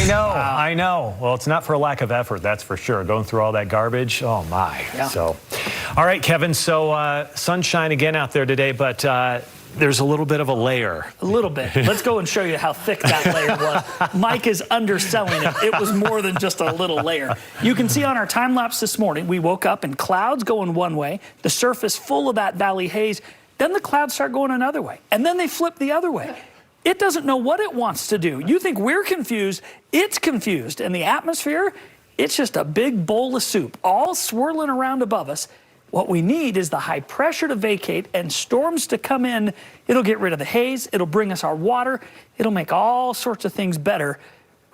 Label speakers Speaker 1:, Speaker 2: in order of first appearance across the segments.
Speaker 1: know, I know. Well, it's not for a lack of effort, that's for sure. Going through all that garbage, oh my.
Speaker 2: Yeah.
Speaker 1: So, all right, Kevin, so sunshine again out there today, but there's a little bit of a layer.
Speaker 2: A little bit. Let's go and show you how thick that layer was. Mike is underselling it. It was more than just a little layer. You can see on our time lapse this morning, we woke up and clouds going one way, the surface full of that valley haze, then the clouds start going another way, and then they flip the other way. It doesn't know what it wants to do. You think we're confused, it's confused. And the atmosphere, it's just a big bowl of soup, all swirling around above us. What we need is the high pressure to vacate and storms to come in. It'll get rid of the haze, it'll bring us our water, it'll make all sorts of things better.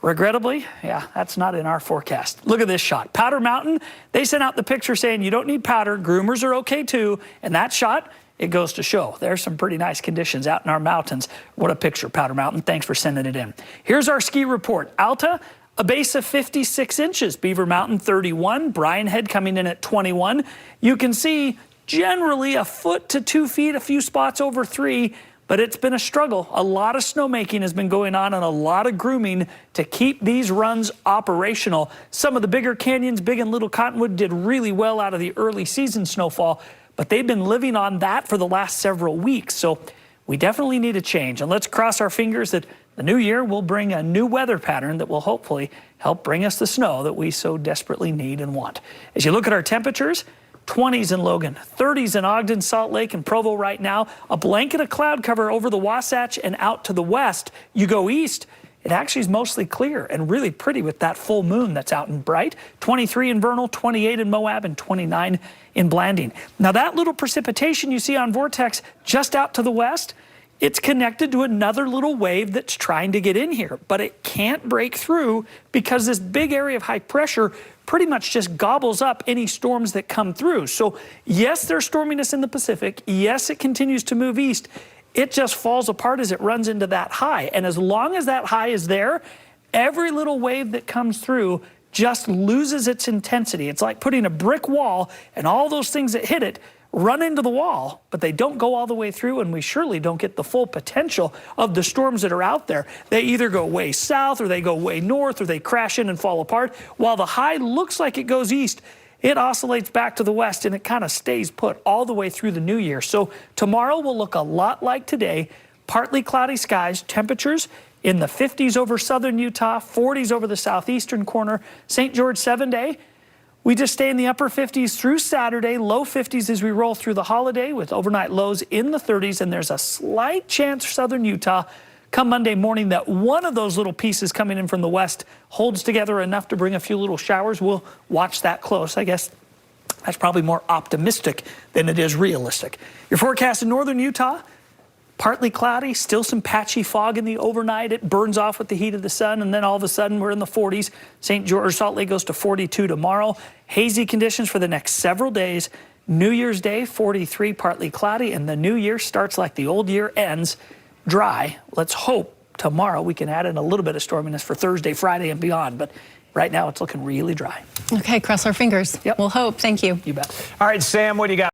Speaker 2: Regrettably, yeah, that's not in our forecast. Look at this shot. Powder Mountain, they sent out the picture saying you don't need powder, groomers are okay too, and that shot, it goes to show. There's some pretty nice conditions out in our mountains. What a picture, Powder Mountain. Thanks for sending it in. Here's our ski report. Alta, a base of 56 inches. Beaver Mountain, 31. Bryan Head coming in at 21. You can see generally a foot to 2 feet, a few spots over 3, but it's been a struggle. A lot of snowmaking has been going on and a lot of grooming to keep these runs operational. Some of the bigger canyons, Big and Little Cottonwood, did really well out of the early season snowfall, but they've been living on that for the last several weeks. So we definitely need a change. And let's cross our fingers that the new year will bring a new weather pattern that will hopefully help bring us the snow that we so desperately need and want. As you look at our temperatures, 20s in Logan, 30s in Ogden, Salt Lake, and Provo right now. A blanket of cloud cover over the Wasatch and out to the west. You go east, it actually is mostly clear and really pretty with that full moon that's out and bright. 23 in Vernal, 28 in Moab, and 29 in Blanding. Now that little precipitation you see on Vortex just out to the west, it's connected to another little wave that's trying to get in here, but it can't break through because this big area of high pressure pretty much just gobbles up any storms that come through. So yes, there's storminess in the Pacific. Yes, it continues to move east. It just falls apart as it runs into that high. And as long as that high is there, every little wave that comes through just loses its intensity. It's like putting a brick wall and all those things that hit it run into the wall, but they don't go all the way through, and we surely don't get the full potential of the storms that are out there. They either go way south or they go way north or they crash in and fall apart. While the high looks like it goes east, it oscillates back to the west and it kind of stays put all the way through the new year. So tomorrow will look a lot like today. Partly cloudy skies, temperatures in the 50s over southern Utah, 40s over the southeastern corner. St. George 7-day. We just stay in the upper 50s through Saturday, low 50s as we roll through the holiday with overnight lows in the 30s, and there's a slight chance southern Utah come Monday morning that one of those little pieces coming in from the west holds together enough to bring a few little showers. We'll watch that close. I guess that's probably more optimistic than it is realistic. Your forecast in northern Utah, partly cloudy, still some patchy fog in the overnight. It burns off with the heat of the sun, and then all of a sudden we're in the 40s. St. George, Salt Lake goes to 42 tomorrow. Hazy conditions for the next several days. New Year's Day, 43, partly cloudy, and the new year starts like the old year ends, dry. Let's hope tomorrow we can add in a little bit of storminess for Thursday, Friday, and beyond, but right now it's looking really dry.
Speaker 3: Okay, cross our fingers.
Speaker 2: Yep.
Speaker 3: We'll hope. Thank you.
Speaker 2: You bet.
Speaker 1: All right, Sam, what do you got?